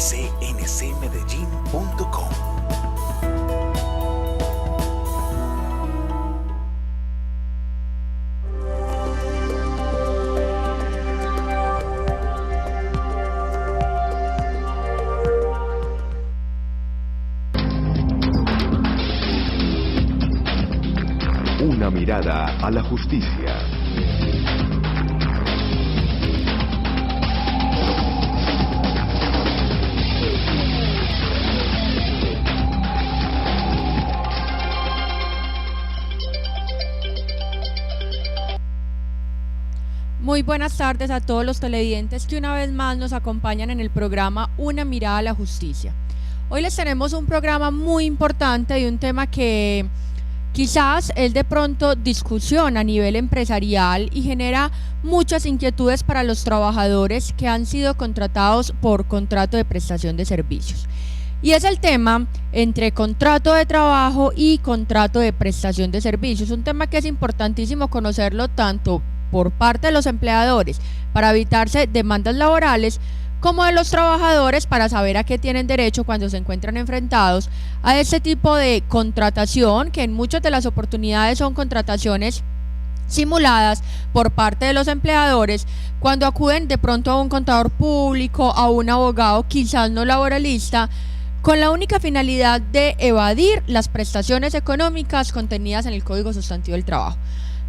cncmedellin.com. Una mirada a la justicia. Muy buenas tardes a todos los televidentes que una vez más nos acompañan en el programa Una mirada a la justicia. Hoy les tenemos un programa muy importante y un tema que quizás es de pronto discusión a nivel empresarial y genera muchas inquietudes para los trabajadores que han sido contratados por contrato de prestación de servicios. Y es el tema entre contrato de trabajo y contrato de prestación de servicios, un tema que es importantísimo conocerlo tanto por parte de los empleadores para evitarse demandas laborales, como de los trabajadores para saber a qué tienen derecho cuando se encuentran enfrentados a este tipo de contratación, que en muchas de las oportunidades son contrataciones simuladas por parte de los empleadores cuando acuden de pronto a un contador público, a un abogado quizás no laboralista, con la única finalidad de evadir las prestaciones económicas contenidas en el Código Sustantivo del Trabajo.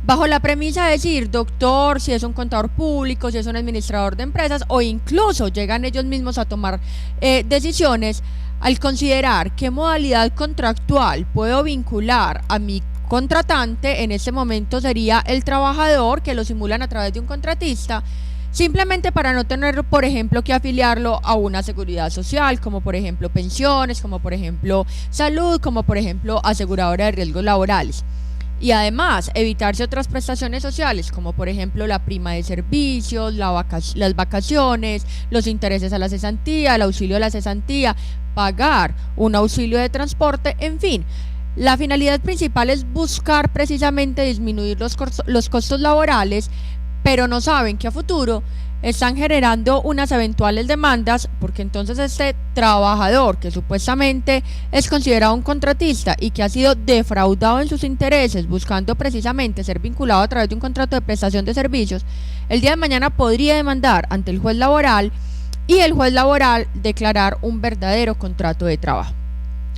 Bajo la premisa de decir, doctor, si es un contador público, si es un administrador de empresas, o incluso llegan ellos mismos a tomar decisiones al considerar qué modalidad contractual puedo vincular a mi contratante. En este momento sería el trabajador, que lo simulan a través de un contratista, simplemente para no tener, por ejemplo, que afiliarlo a una seguridad social, como por ejemplo pensiones, como por ejemplo salud, como por ejemplo aseguradora de riesgos laborales. Y además evitarse otras prestaciones sociales, como por ejemplo la prima de servicios, las vacaciones, los intereses a la cesantía, el auxilio a la cesantía, pagar un auxilio de transporte, en fin. La finalidad principal es buscar precisamente disminuir los costos laborales, pero no saben que a futuro están generando unas eventuales demandas, porque entonces este trabajador que supuestamente es considerado un contratista y que ha sido defraudado en sus intereses buscando precisamente ser vinculado a través de un contrato de prestación de servicios, el día de mañana podría demandar ante el juez laboral y el juez laboral declarar un verdadero contrato de trabajo.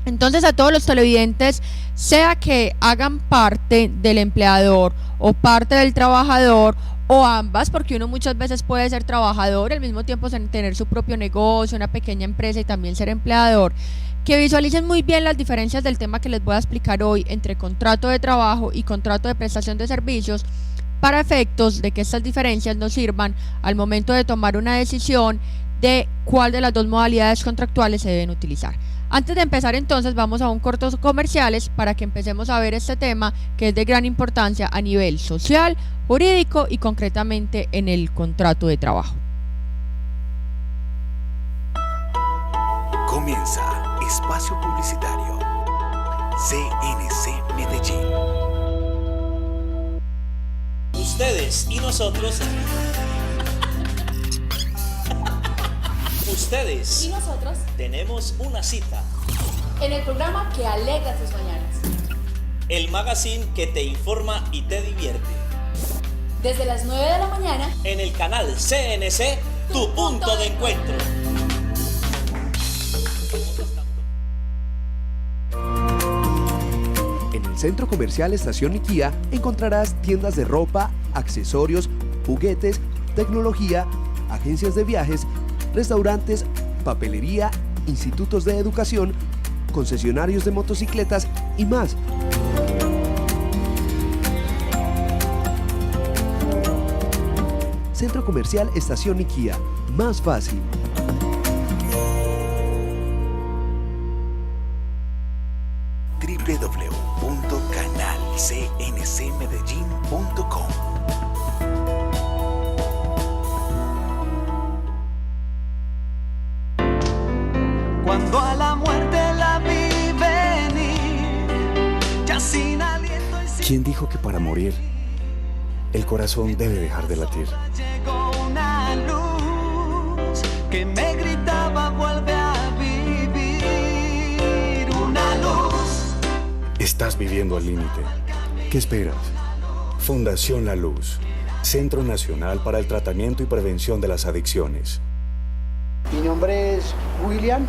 Entonces, a todos los televidentes, sea que hagan parte del empleador o parte del trabajador, o ambas, porque uno muchas veces puede ser trabajador y al mismo tiempo tener su propio negocio, una pequeña empresa y también ser empleador, que visualicen muy bien las diferencias del tema que les voy a explicar hoy entre contrato de trabajo y contrato de prestación de servicios, para efectos de que estas diferencias nos sirvan al momento de tomar una decisión de cuál de las dos modalidades contractuales se deben utilizar. Antes de empezar, entonces, vamos a un corto comerciales para que empecemos a ver este tema que es de gran importancia a nivel social, jurídico y concretamente en el contrato de trabajo. Comienza Espacio Publicitario. CNC Medellín. Ustedes y nosotros. Ustedes y nosotros tenemos una cita en el programa que alegra tus mañanas, el magazine que te informa y te divierte, desde las 9 de la mañana en el canal CNC, tu punto de encuentro. En el Centro Comercial Estación IKEA encontrarás tiendas de ropa, accesorios, juguetes, tecnología, agencias de viajes, restaurantes, papelería, institutos de educación, concesionarios de motocicletas y más. Centro Comercial Estación IKEA, más fácil. www.canalcncmedellin.com. Cuando a la muerte la vi venir, ya sin aliento y sin... ¿Quién dijo que para morir el corazón debe dejar de latir? Llegó una luz que me gritaba: vuelve a Estás viviendo al límite. ¿Qué esperas? Fundación La Luz, Centro Nacional para el Tratamiento y Prevención de las Adicciones. Mi nombre es William,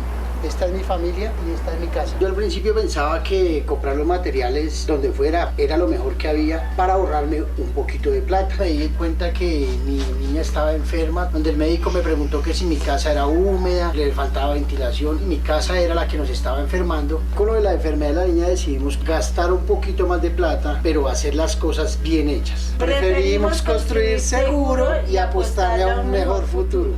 esta es mi familia y esta es mi casa. Yo al principio pensaba que comprar los materiales donde fuera era lo mejor que había para ahorrarme un poquito de plata. Me di cuenta que mi niña estaba enferma, donde el médico me preguntó que si mi casa era húmeda, le faltaba ventilación y mi casa era la que nos estaba enfermando. Con lo de la enfermedad de la niña decidimos gastar un poquito más de plata, pero hacer las cosas bien hechas. Preferimos construir seguro y apostarle a un mejor futuro.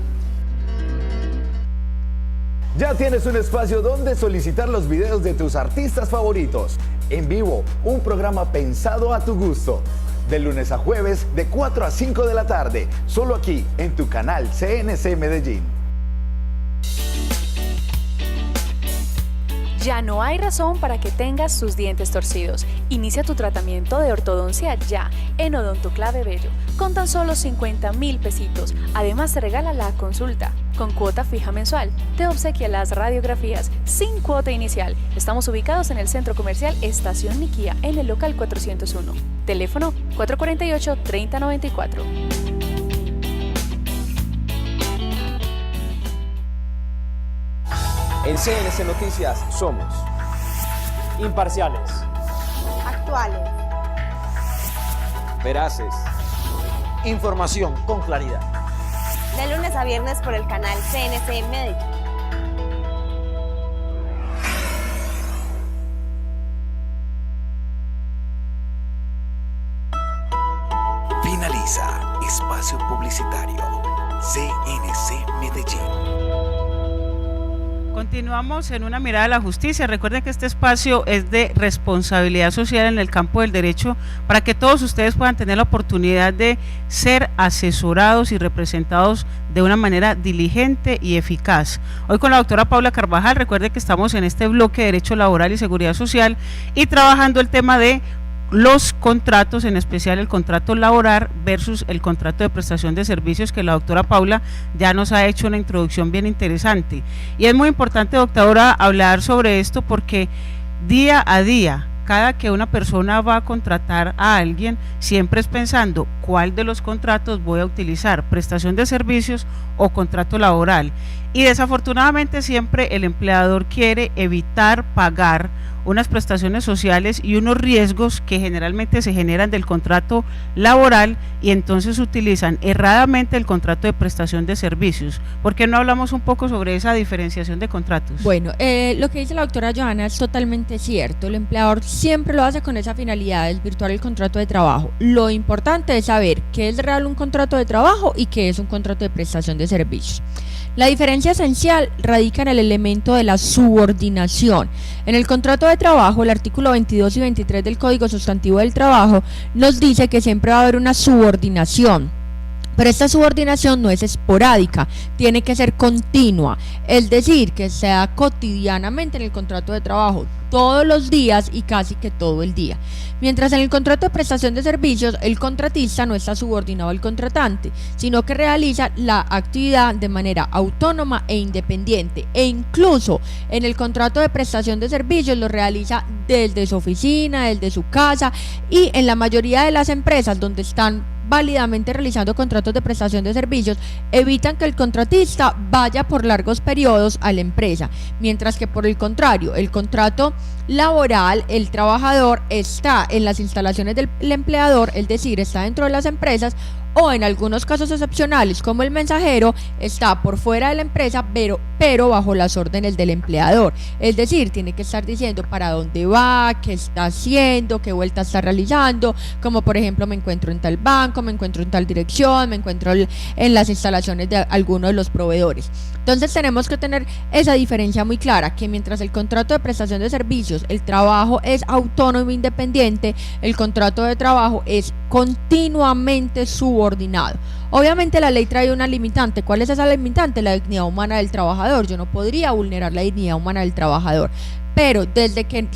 Ya tienes un espacio donde solicitar los videos de tus artistas favoritos. En vivo, un programa pensado a tu gusto. De lunes a jueves, de 4 a 5 de la tarde. Solo aquí, en tu canal CNC Medellín. Ya no hay razón para que tengas tus dientes torcidos. Inicia tu tratamiento de ortodoncia ya en Odontoclave Bello, con tan solo 50.000 pesitos. Además te regala la consulta con cuota fija mensual. Te obsequia las radiografías sin cuota inicial. Estamos ubicados en el Centro Comercial Estación Niquía, en el local 401. Teléfono 448-3094. En CNC Noticias somos imparciales, actuales, veraces, información con claridad. De lunes a viernes por el canal CNC Medellín. Finaliza espacio publicitario. CNC Medellín. Continuamos en Una Mirada a la Justicia. Recuerden que este espacio es de responsabilidad social en el campo del derecho para que todos ustedes puedan tener la oportunidad de ser asesorados y representados de una manera diligente y eficaz. Hoy con la doctora Paula Carvajal. Recuerden que estamos en este bloque de Derecho Laboral y Seguridad Social y trabajando el tema de los contratos, en especial el contrato laboral versus el contrato de prestación de servicios, que la doctora Paula ya nos ha hecho una introducción bien interesante. Y es muy importante, doctora, hablar sobre esto porque día a día, cada que una persona va a contratar a alguien, siempre es pensando cuál de los contratos voy a utilizar, prestación de servicios o contrato laboral. Y desafortunadamente siempre el empleador quiere evitar pagar unas prestaciones sociales y unos riesgos que generalmente se generan del contrato laboral, y entonces utilizan erradamente el contrato de prestación de servicios. ¿Por qué no hablamos un poco sobre esa diferenciación de contratos? Bueno, lo que dice la doctora Johanna es totalmente cierto. El empleador siempre lo hace con esa finalidad, desvirtuar el contrato de trabajo. Lo importante es saber qué es real un contrato de trabajo y qué es un contrato de prestación de servicios. La diferencia esencial radica en el elemento de la subordinación. En el contrato de trabajo, el artículo 22 y 23 del Código Sustantivo del Trabajo nos dice que siempre va a haber una subordinación. Pero esta subordinación no es esporádica, tiene que ser continua, es decir, que sea cotidianamente en el contrato de trabajo, todos los días y casi que todo el día. Mientras en el contrato de prestación de servicios, el contratista no está subordinado al contratante, sino que realiza la actividad de manera autónoma e independiente, e incluso en el contrato de prestación de servicios lo realiza desde su oficina, desde su casa, y en la mayoría de las empresas donde están válidamente realizando contratos de prestación de servicios, evitan que el contratista vaya por largos periodos a la empresa, mientras que por el contrario, el contrato laboral, el trabajador está en las instalaciones del empleador, es decir, está dentro de las empresas, o en algunos casos excepcionales como el mensajero, está por fuera de la empresa, pero bajo las órdenes del empleador, es decir, tiene que estar diciendo para dónde va, qué está haciendo, qué vuelta está realizando, como por ejemplo me encuentro en tal banco, me encuentro en tal dirección, me encuentro en las instalaciones de alguno de los proveedores. Entonces tenemos que tener esa diferencia muy clara, que mientras el contrato de prestación de servicios, el trabajo es autónomo e independiente, el contrato de trabajo es continuamente subordinado. Obviamente la ley trae una limitante. ¿Cuál es esa limitante? La dignidad humana del trabajador. Yo no podría vulnerar la dignidad humana del trabajador, pero desde que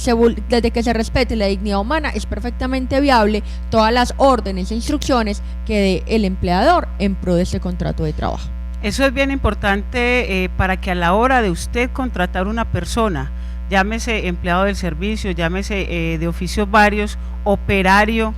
se respete la dignidad humana es perfectamente viable todas las órdenes e instrucciones que dé el empleador en pro de este contrato de trabajo. Eso es bien importante para que a la hora de usted contratar una persona, llámese empleado del servicio, llámese de oficios varios, operario.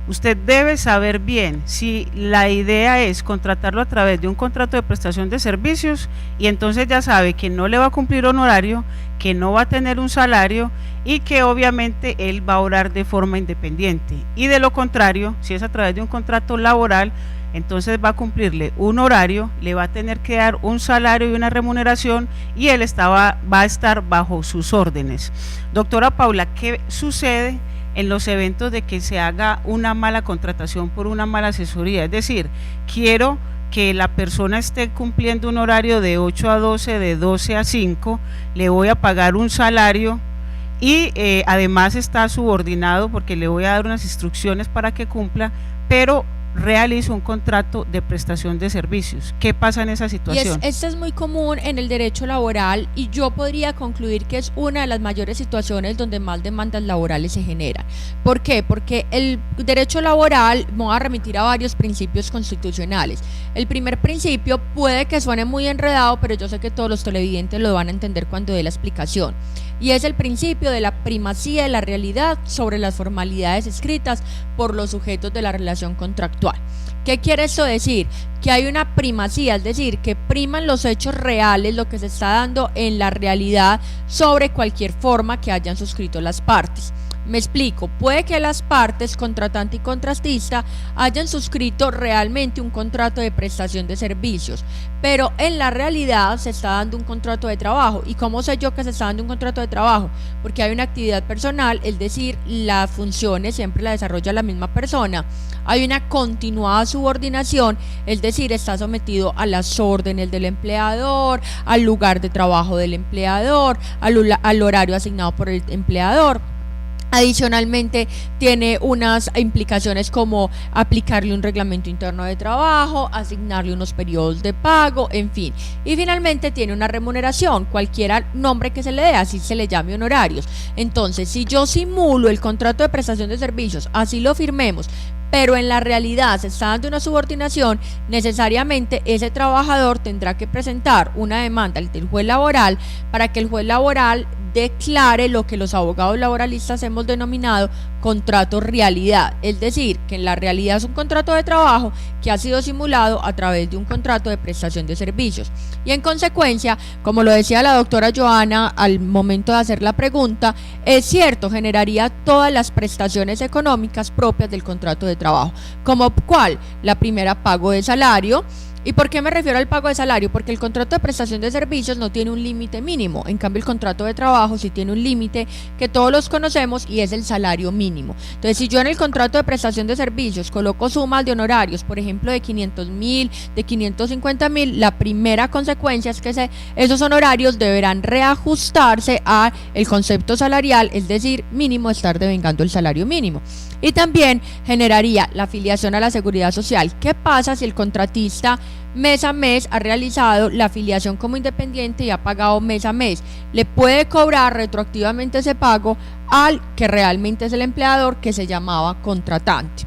Usted debe saber bien si la idea es contratarlo a través de un contrato de prestación de servicios, y entonces ya sabe que no le va a cumplir honorario, que no va a tener un salario y que obviamente él va a orar de forma independiente. Y de lo contrario, si es a través de un contrato laboral, entonces va a cumplirle un horario, le va a tener que dar un salario y una remuneración, y él va a estar bajo sus órdenes. Doctora Paula, ¿qué sucede en los eventos de que se haga una mala contratación por una mala asesoría? Es decir, quiero que la persona esté cumpliendo un horario de 8 a 12, de 12 a 5, le voy a pagar un salario y además está subordinado porque le voy a dar unas instrucciones para que cumpla, pero realizo un contrato de prestación de servicios. ¿Qué pasa en esa situación? Esto es muy común en el derecho laboral, y yo podría concluir que es una de las mayores situaciones donde más demandas laborales se generan. ¿Por qué? Porque el derecho laboral, me voy a remitir a varios principios constitucionales. El primer principio puede que suene muy enredado, pero yo sé que todos los televidentes lo van a entender cuando dé la explicación, y es el principio de la primacía de la realidad sobre las formalidades escritas por los sujetos de la relación contractual. ¿Qué quiere esto decir? Que hay una primacía, es decir, que priman los hechos reales, lo que se está dando en la realidad, sobre cualquier forma que hayan suscrito las partes. Me explico, puede que las partes, contratante y contratista, hayan suscrito realmente un contrato de prestación de servicios, pero en la realidad se está dando un contrato de trabajo. ¿Y cómo sé yo que se está dando un contrato de trabajo? Porque hay una actividad personal, es decir, las funciones siempre la desarrolla la misma persona. Hay una continuada subordinación, es decir, está sometido a las órdenes del empleador, al lugar de trabajo del empleador, al horario asignado por el empleador. Adicionalmente tiene unas implicaciones como aplicarle un reglamento interno de trabajo, asignarle unos periodos de pago, en fin. Y finalmente tiene una remuneración, cualquier nombre que se le dé, así se le llame honorarios. Entonces, si yo simulo el contrato de prestación de servicios, así lo firmemos, pero en la realidad se está dando una subordinación, necesariamente ese trabajador tendrá que presentar una demanda ante el juez laboral para que el juez laboral declare lo que los abogados laboralistas hemos denominado contrato realidad, es decir, que en la realidad es un contrato de trabajo que ha sido simulado a través de un contrato de prestación de servicios. Y en consecuencia, como lo decía la doctora Joana al momento de hacer la pregunta, es cierto, generaría todas las prestaciones económicas propias del contrato de trabajo, como cuál, la primera, pago de salario. ¿Y por qué me refiero al pago de salario? Porque el contrato de prestación de servicios no tiene un límite mínimo, en cambio el contrato de trabajo sí tiene un límite que todos los conocemos, y es el salario mínimo. Entonces, si yo en el contrato de prestación de servicios coloco sumas de honorarios, por ejemplo de 500.000, de 550.000, la primera consecuencia es que esos honorarios deberán reajustarse a el concepto salarial, es decir, mínimo, estar devengando el salario mínimo. Y también generaría la afiliación a la seguridad social. ¿Qué pasa si el contratista mes a mes ha realizado la afiliación como independiente y ha pagado mes a mes? Le puede cobrar retroactivamente ese pago al que realmente es el empleador, que se llamaba contratante.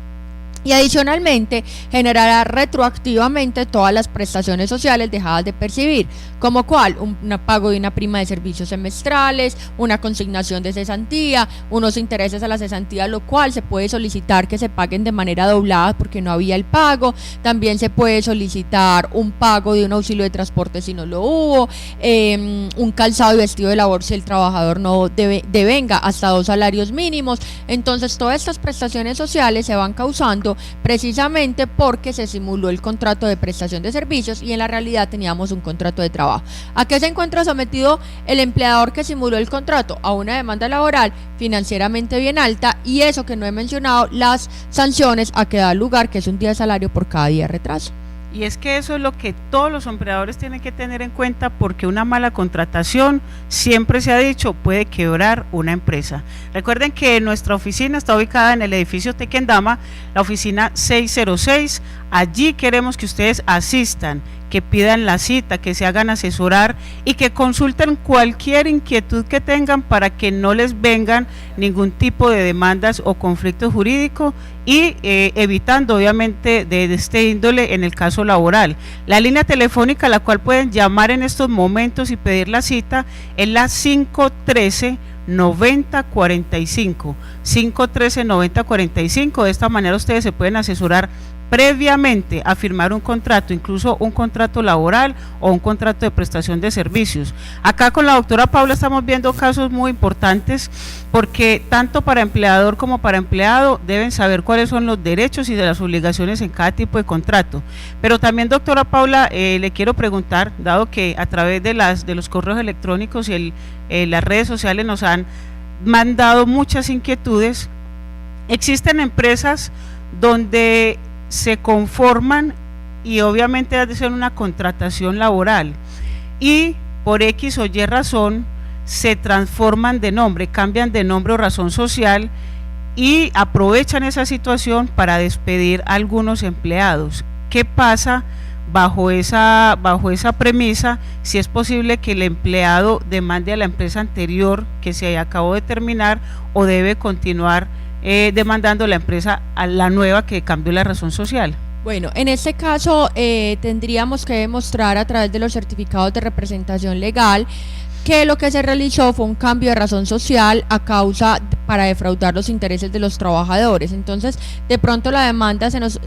Y adicionalmente generará retroactivamente todas las prestaciones sociales dejadas de percibir, como cuál, un pago de una prima de servicios semestrales, una consignación de cesantía, unos intereses a la cesantía, lo cual se puede solicitar que se paguen de manera doblada porque no había el pago. También se puede solicitar un pago de un auxilio de transporte si no lo hubo, un calzado y vestido de labor si el trabajador no devenga hasta 2 salarios mínimos. Entonces todas estas prestaciones sociales se van causando precisamente porque se simuló el contrato de prestación de servicios y en la realidad teníamos un contrato de trabajo. ¿A qué se encuentra sometido el empleador que simuló el contrato? A una demanda laboral financieramente bien alta, y eso que no he mencionado, las sanciones a que da lugar, que es un día de salario por cada día de retraso. Y es que eso es lo que todos los empleadores tienen que tener en cuenta, porque una mala contratación, siempre se ha dicho, puede quebrar una empresa. Recuerden que nuestra oficina está ubicada en el edificio Tequendama, la oficina 606. Allí queremos que ustedes asistan, que pidan la cita, que se hagan asesorar y que consulten cualquier inquietud que tengan para que no les vengan ningún tipo de demandas o conflicto jurídico y evitando obviamente de este índole en el caso laboral. La línea telefónica a la cual pueden llamar en estos momentos y pedir la cita es la 513-9045, 513-9045. De esta manera ustedes se pueden asesorar previamente a firmar un contrato, incluso un contrato laboral o un contrato de prestación de servicios. Acá con la doctora Paula estamos viendo casos muy importantes porque tanto para empleador como para empleado deben saber cuáles son los derechos y de las obligaciones en cada tipo de contrato. Pero también, doctora Paula, le quiero preguntar, dado que a través de los correos electrónicos y las redes sociales nos han mandado muchas inquietudes, existen empresas donde se conforman y obviamente ha de ser una contratación laboral y por X o Y razón se transforman de nombre, cambian de nombre o razón social y aprovechan esa situación para despedir a algunos empleados. ¿Qué pasa bajo esa premisa? Si es posible que el empleado demande a la empresa anterior que se acabó de terminar o debe continuar demandando la empresa a la nueva que cambió la razón social. Bueno, en este caso tendríamos que demostrar a través de los certificados de representación legal que lo que se realizó fue un cambio de razón social a causa para defraudar los intereses de los trabajadores. Entonces, de pronto la demanda se nos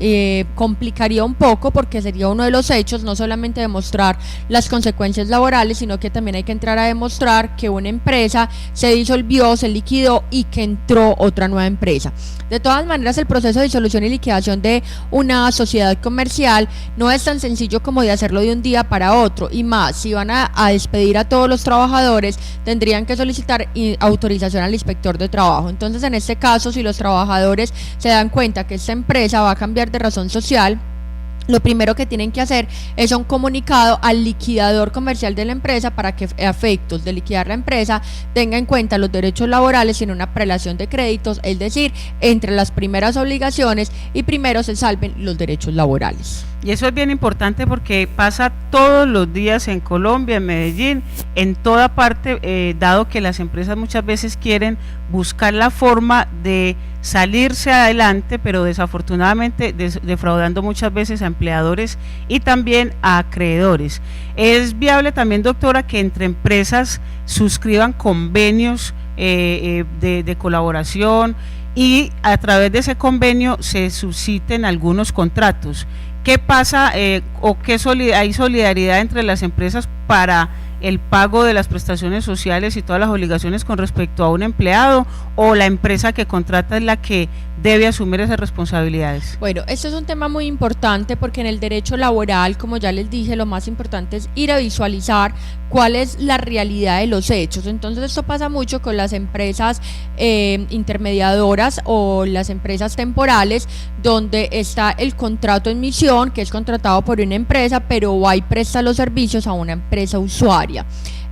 complicaría un poco porque sería uno de los hechos, no solamente demostrar las consecuencias laborales, sino que también hay que entrar a demostrar que una empresa se disolvió, se liquidó y que entró otra nueva empresa. De todas maneras, el proceso de disolución y liquidación de una sociedad comercial no es tan sencillo como de hacerlo de un día para otro, y más, si van a despedir a todos los trabajadores, tendrían que solicitar autorización al inspector de trabajo. Entonces, en este caso, si los trabajadores se dan cuenta que esta empresa va a cambiar de razón social, lo primero que tienen que hacer es un comunicado al liquidador comercial de la empresa para que a efectos de liquidar la empresa tenga en cuenta los derechos laborales en una prelación de créditos, es decir, entre las primeras obligaciones y primero se salven los derechos laborales. Y eso es bien importante porque pasa todos los días en Colombia, en Medellín, en toda parte, dado que las empresas muchas veces quieren buscar la forma de salirse adelante, pero desafortunadamente defraudando muchas veces a empleadores y también a acreedores. Es viable también, doctora, que entre empresas suscriban convenios de colaboración y a través de ese convenio se susciten algunos contratos. ¿Qué pasa o qué hay solidaridad entre las empresas para el pago de las prestaciones sociales y todas las obligaciones con respecto a un empleado, o la empresa que contrata es la que debe asumir esas responsabilidades? Bueno, esto es un tema muy importante porque en el derecho laboral, como ya les dije, lo más importante es ir a visualizar cuál es la realidad de los hechos. Entonces esto pasa mucho con las empresas intermediadoras o las empresas temporales, donde está el contrato en misión, que es contratado por una empresa, pero va y presta los servicios a una empresa usuaria.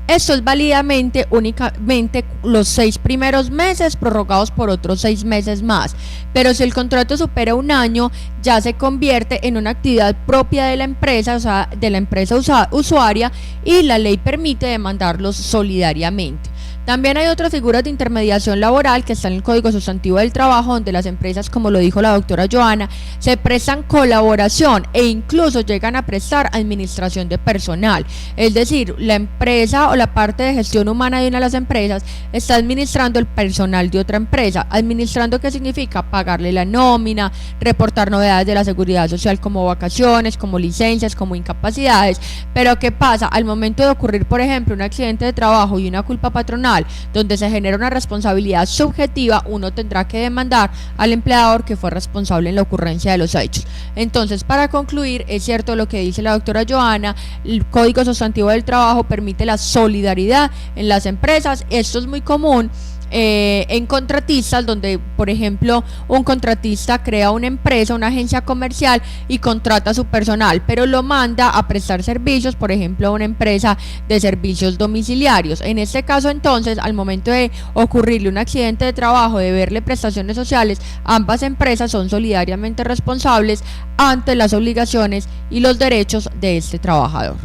Esto es válidamente únicamente los 6 primeros meses, prorrogados por otros 6 meses más, pero si el contrato supera un año, ya se convierte en una actividad propia de la empresa, o sea, de la empresa usuaria, y la ley permite demandarlos solidariamente. También hay otras figuras de intermediación laboral que están en el Código Sustantivo del Trabajo, donde las empresas, como lo dijo la doctora Joana, se prestan colaboración e incluso llegan a prestar administración de personal. Es decir, la empresa o la parte de gestión humana de una de las empresas está administrando el personal de otra empresa. Administrando, ¿qué significa? Pagarle la nómina, reportar novedades de la seguridad social como vacaciones, como licencias, como incapacidades. Pero ¿qué pasa? Al momento de ocurrir, por ejemplo, un accidente de trabajo y una culpa patronal, donde se genera una responsabilidad subjetiva, uno tendrá que demandar al empleador que fue responsable en la ocurrencia de los hechos. Entonces, para concluir, es cierto lo que dice la doctora Joana, el Código Sustantivo del Trabajo permite la solidaridad en las empresas. Esto es muy común en contratistas, donde por ejemplo un contratista crea una empresa, una agencia comercial y contrata a su personal, pero lo manda a prestar servicios, por ejemplo a una empresa de servicios domiciliarios. En este caso entonces, al momento de ocurrirle un accidente de trabajo, de verle prestaciones sociales, ambas empresas son solidariamente responsables ante las obligaciones y los derechos de este trabajador.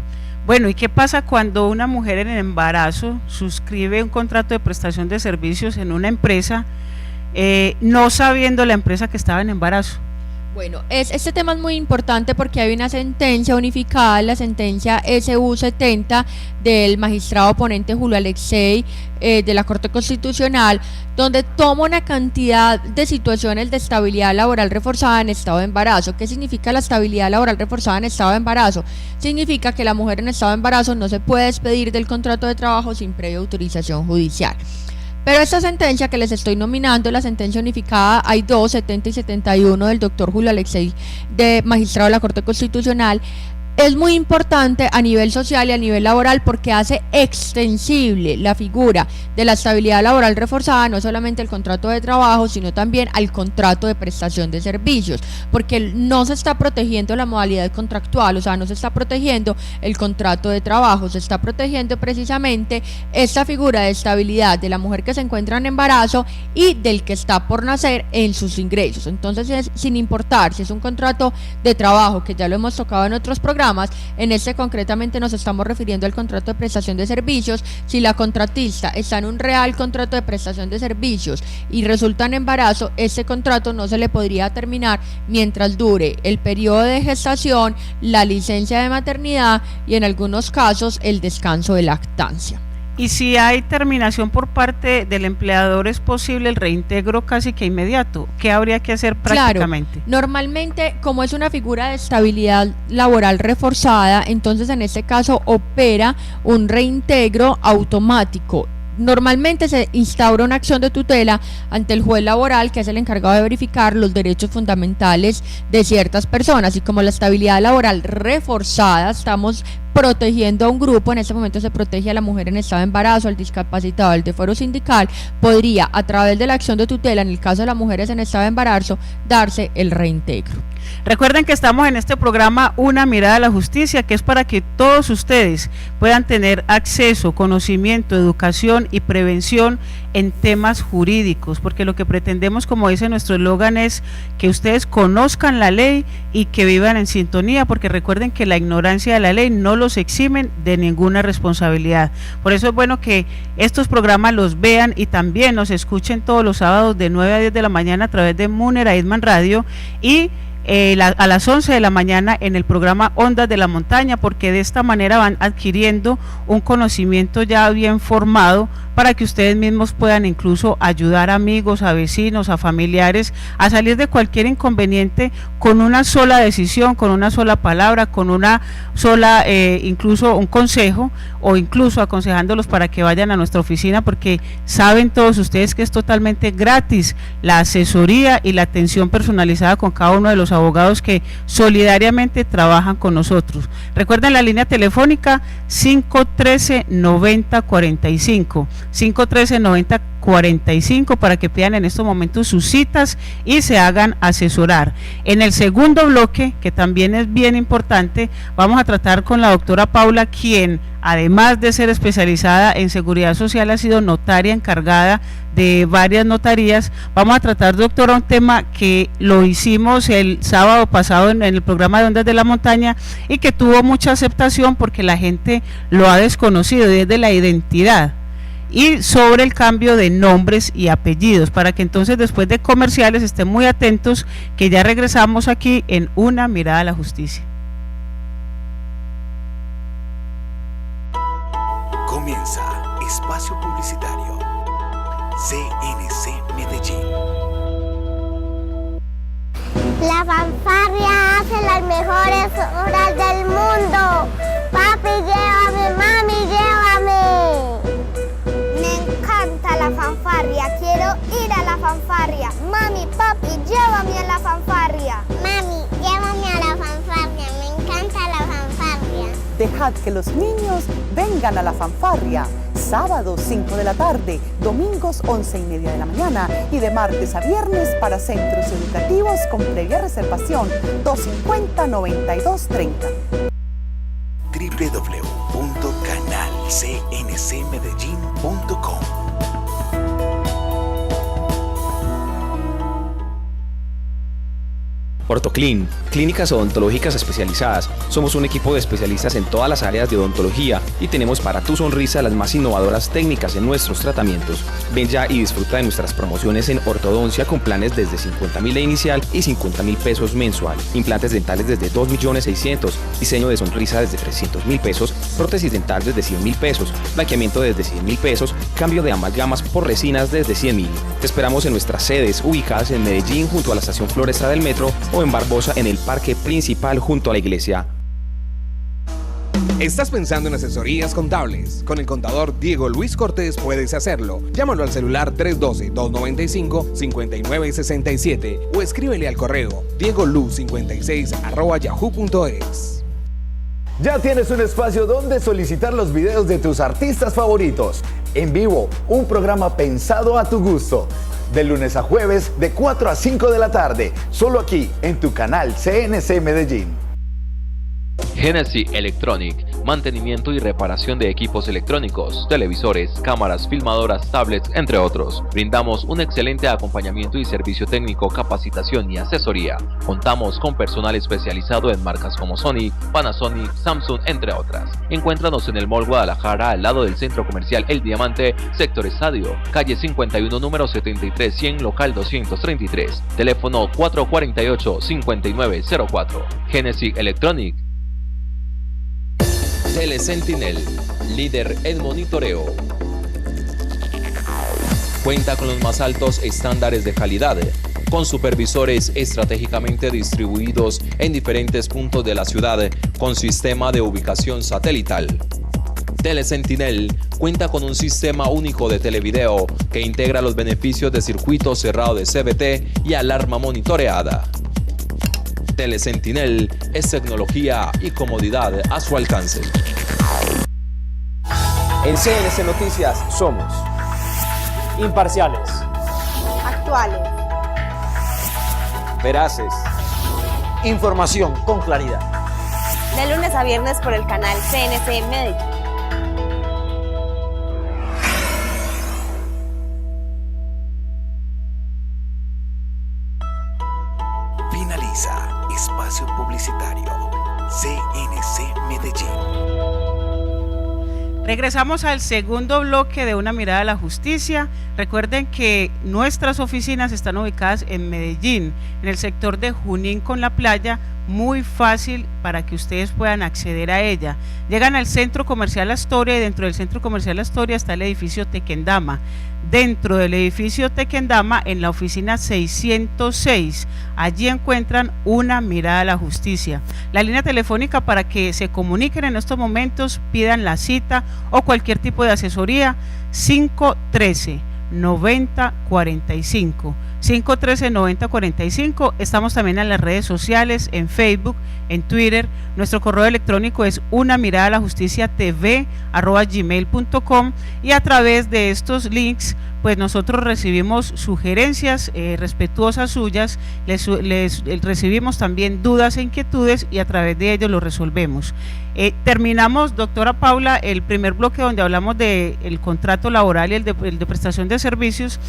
Bueno, ¿y qué pasa cuando una mujer en embarazo suscribe un contrato de prestación de servicios en una empresa, no sabiendo la empresa que estaba en embarazo? Bueno, este tema es muy importante porque hay una sentencia unificada, la sentencia SU 70 del magistrado ponente Julio Alexei de la Corte Constitucional, donde toma una cantidad de situaciones de estabilidad laboral reforzada en estado de embarazo. ¿Qué significa la estabilidad laboral reforzada en estado de embarazo? Significa que la mujer en estado de embarazo no se puede despedir del contrato de trabajo sin previa autorización judicial. Pero esta sentencia que les estoy nominando, la sentencia unificada, hay dos, 70 y 71 del doctor Julio Alexei, de magistrado de la Corte Constitucional, es muy importante a nivel social y a nivel laboral porque hace extensible la figura de la estabilidad laboral reforzada no solamente al contrato de trabajo, sino también al contrato de prestación de servicios, porque no se está protegiendo la modalidad contractual, o sea, no se está protegiendo el contrato de trabajo, se está protegiendo precisamente esta figura de estabilidad de la mujer que se encuentra en embarazo y del que está por nacer en sus ingresos. Entonces, sin importar si es un contrato de trabajo, que ya lo hemos tocado en otros programas, en este concretamente nos estamos refiriendo al contrato de prestación de servicios. Si la contratista está en un real contrato de prestación de servicios y resulta en embarazo, este contrato no se le podría terminar mientras dure el periodo de gestación, la licencia de maternidad y en algunos casos el descanso de lactancia. Y si hay terminación por parte del empleador, ¿es posible el reintegro casi que inmediato? ¿Qué habría que hacer prácticamente? Claro, normalmente, como es una figura de estabilidad laboral reforzada, entonces en este caso opera un reintegro automático. Normalmente se instaura una acción de tutela ante el juez laboral, que es el encargado de verificar los derechos fundamentales de ciertas personas, y como la estabilidad laboral reforzada, estamos protegiendo a un grupo. En este momento se protege a la mujer en estado de embarazo, al discapacitado, al de fuero sindical. Podría, a través de la acción de tutela, en el caso de las mujeres en estado de embarazo, darse el reintegro. Recuerden que estamos en este programa Una Mirada a la Justicia, que es para que todos ustedes puedan tener acceso, conocimiento, educación y prevención en temas jurídicos, porque lo que pretendemos, como dice nuestro eslogan, es que ustedes conozcan la ley y que vivan en sintonía, porque recuerden que la ignorancia de la ley no los eximen de ninguna responsabilidad. Por eso es bueno que estos programas los vean y también nos escuchen todos los sábados de 9 a 10 de la mañana a través de Munera Aidman Radio y a las 11 de la mañana en el programa Ondas de la Montaña, porque de esta manera van adquiriendo un conocimiento ya bien formado para que ustedes mismos puedan incluso ayudar a amigos, a vecinos, a familiares a salir de cualquier inconveniente con una sola decisión, con una sola palabra, con una sola, incluso un consejo, o incluso aconsejándolos para que vayan a nuestra oficina, porque saben todos ustedes que es totalmente gratis la asesoría y la atención personalizada con cada uno de los abogados que solidariamente trabajan con nosotros. Recuerden la línea telefónica 513-9045, 513-9045 para que pidan en estos momentos sus citas y se hagan asesorar. En el segundo bloque, que también es bien importante, vamos a tratar con la doctora Paula, quien además de ser especializada en seguridad social ha sido notaria encargada de varias notarías. Vamos a tratar, doctora, un tema que lo hicimos el sábado pasado en el programa de Ondas de la Montaña y que tuvo mucha aceptación porque la gente lo ha desconocido, desde la identidad y sobre el cambio de nombres y apellidos, para que entonces después de comerciales estén muy atentos, que ya regresamos aquí en Una Mirada a la Justicia. Comienza Espacio Publicitario. CNC Medellín. La fanfarria hace las mejores obras del mundo. Papi, llévame, mami, llévame. Me encanta la fanfarria, quiero ir a la fanfarria. Mami, papi, llévame a la fanfarria. Mami, llévame a la fanfarria, me encanta la fanfarria. Dejad que los niños vengan a la fanfarria. sábados 5 de la tarde, domingos 11:30 de la mañana y de martes a viernes para centros educativos con previa reservación 250-9230. www.canalcncmedellin.com. Ortoclin, clínicas odontológicas especializadas. Somos un equipo de especialistas en todas las áreas de odontología y tenemos para tu sonrisa las más innovadoras técnicas en nuestros tratamientos. Ven ya y disfruta de nuestras promociones en ortodoncia con planes desde 50.000 de inicial y 50.000 pesos mensual. Implantes dentales desde 2.600.000, diseño de sonrisa desde 300.000 pesos, prótesis dental desde 100.000 pesos, blanqueamiento desde 100.000 pesos, cambio de amalgamas por resinas desde 100.000. Te esperamos en nuestras sedes ubicadas en Medellín junto a la estación Floresta del Metro o en Barbosa en el parque principal junto a la iglesia. ¿Estás pensando en asesorías contables? Con el contador Diego Luis Cortés puedes hacerlo. Llámalo al celular 312-295-5967 o escríbele al correo diegolu56@yahoo.es. Ya tienes un espacio donde solicitar los videos de tus artistas favoritos. En Vivo, un programa pensado a tu gusto. De lunes a jueves, de 4 a 5 de la tarde. Solo aquí, en tu canal CNC Medellín. Genesis Electronic, mantenimiento y reparación de equipos electrónicos, televisores, cámaras, filmadoras, tablets, entre otros. Brindamos un excelente acompañamiento y servicio técnico, capacitación y asesoría. Contamos con personal especializado en marcas como Sony, Panasonic, Samsung, entre otras. Encuéntranos en el Mall Guadalajara, al lado del Centro Comercial El Diamante, Sector Estadio, calle 51, número 73-100, local 233. Teléfono 448-5904. Genesis Electronic. Telesentinel, líder en monitoreo. Cuenta con los más altos estándares de calidad, con supervisores estratégicamente distribuidos en diferentes puntos de la ciudad, con sistema de ubicación satelital. Telesentinel cuenta con un sistema único de televideo que integra los beneficios de circuito cerrado de CBT y alarma monitoreada. Telesentinel es tecnología y comodidad a su alcance. En CNC Noticias somos imparciales, Actuales. veraces, información con claridad. De lunes a viernes por el canal CNC Medellín. Finaliza espacio publicitario. CNC Medellín. Regresamos al segundo bloque de Una Mirada a la Justicia. Recuerden que nuestras oficinas están ubicadas en Medellín, en el sector de Junín con la playa, muy fácil para que ustedes puedan acceder a ella. Llegan al Centro Comercial Astoria y dentro del Centro Comercial Astoria está el edificio Tequendama. Dentro del edificio Tequendama, en la oficina 606, allí encuentran Una Mirada a la Justicia. La línea telefónica para que se comuniquen en estos momentos, pidan la cita o cualquier tipo de asesoría, 513-9045. 513-9045. Estamos también en las redes sociales, en Facebook, en Twitter. Nuestro correo electrónico es unamiradaalajusticia.tv@gmail.com y a través de estos links pues nosotros recibimos sugerencias respetuosas suyas, les recibimos también dudas e inquietudes y a través de ellos lo resolvemos. Terminamos, doctora Paula, el primer bloque donde hablamos del contrato laboral y el de prestación de servicios.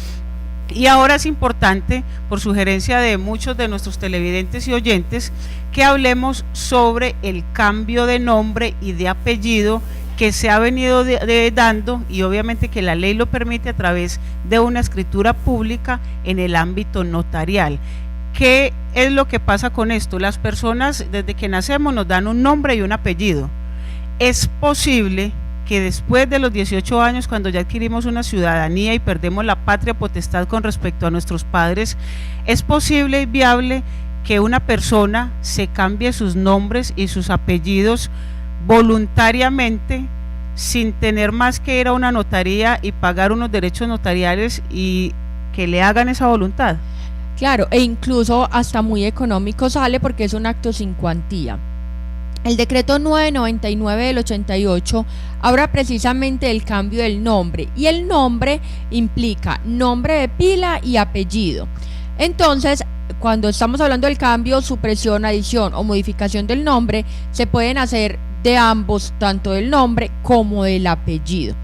Y ahora es importante, por sugerencia de muchos de nuestros televidentes y oyentes, que hablemos sobre el cambio de nombre y de apellido que se ha venido dando y obviamente que la ley lo permite a través de una escritura pública en el ámbito notarial. ¿Qué es lo que pasa con esto? Las personas desde que nacemos nos dan un nombre y un apellido. Es posible que después de los 18 años, cuando ya adquirimos una ciudadanía y perdemos la patria potestad con respecto a nuestros padres, es posible y viable que una persona se cambie sus nombres y sus apellidos voluntariamente sin tener más que ir a una notaría y pagar unos derechos notariales y que le hagan esa voluntad. Claro, e incluso hasta muy económico sale porque es un acto sin cuantía. El decreto 999 del 88 habla precisamente del cambio del nombre, y el nombre implica nombre de pila y apellido. Entonces, cuando estamos hablando del cambio, supresión, adición o modificación del nombre, se pueden hacer de ambos, tanto del nombre como del apellido.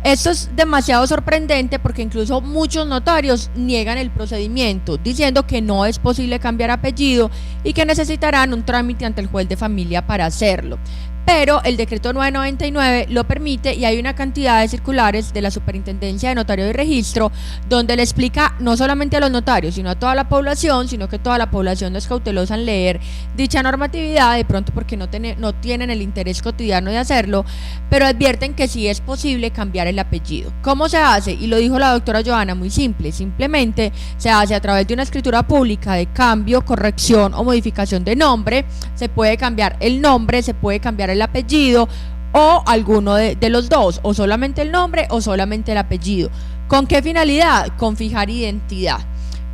Esto es demasiado sorprendente porque incluso muchos notarios niegan el procedimiento, diciendo que no es posible cambiar apellido y que necesitarán un trámite ante el juez de familia para hacerlo. Pero el decreto 999 lo permite, y hay una cantidad de circulares de la Superintendencia de Notario y Registro donde le explica no solamente a los notarios, sino a toda la población, sino que toda la población no es cautelosa en leer dicha normatividad, de pronto porque no tienen el interés cotidiano de hacerlo, pero advierten que sí es posible cambiar el apellido. ¿Cómo se hace? Y lo dijo la doctora Joana, muy simple, simplemente se hace a través de una escritura pública de cambio, corrección o modificación de nombre. Se puede cambiar el nombre, se puede cambiar el apellido o alguno de los dos, o solamente el nombre o solamente el apellido. ¿Con qué finalidad? Con fijar identidad.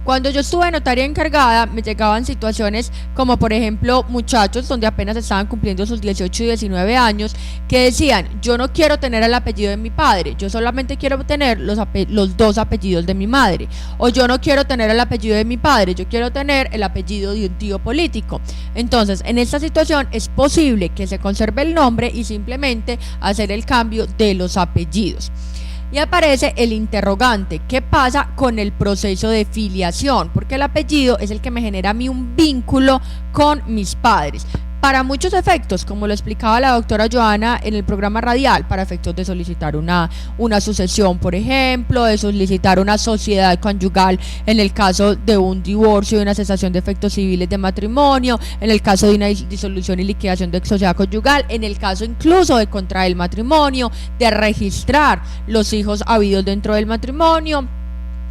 Cuando yo estuve de notaria encargada, me llegaban situaciones como, por ejemplo, muchachos donde apenas estaban cumpliendo sus 18 y 19 años, que decían: yo no quiero tener el apellido de mi padre, yo solamente quiero tener los dos apellidos de mi madre, o yo no quiero tener el apellido de mi padre, yo quiero tener el apellido de un tío político. Entonces, en esta situación es posible que se conserve el nombre y simplemente hacer el cambio de los apellidos. Y aparece el interrogante: ¿qué pasa con el proceso de filiación? Porque el apellido es el que me genera a mí un vínculo con mis padres. Para muchos efectos, como lo explicaba la doctora Joana en el programa radial, para efectos de solicitar una sucesión, por ejemplo, de solicitar una sociedad conyugal en el caso de un divorcio y una cesación de efectos civiles de matrimonio, en el caso de una disolución y liquidación de sociedad conyugal, en el caso incluso de contraer el matrimonio, de registrar los hijos habidos dentro del matrimonio.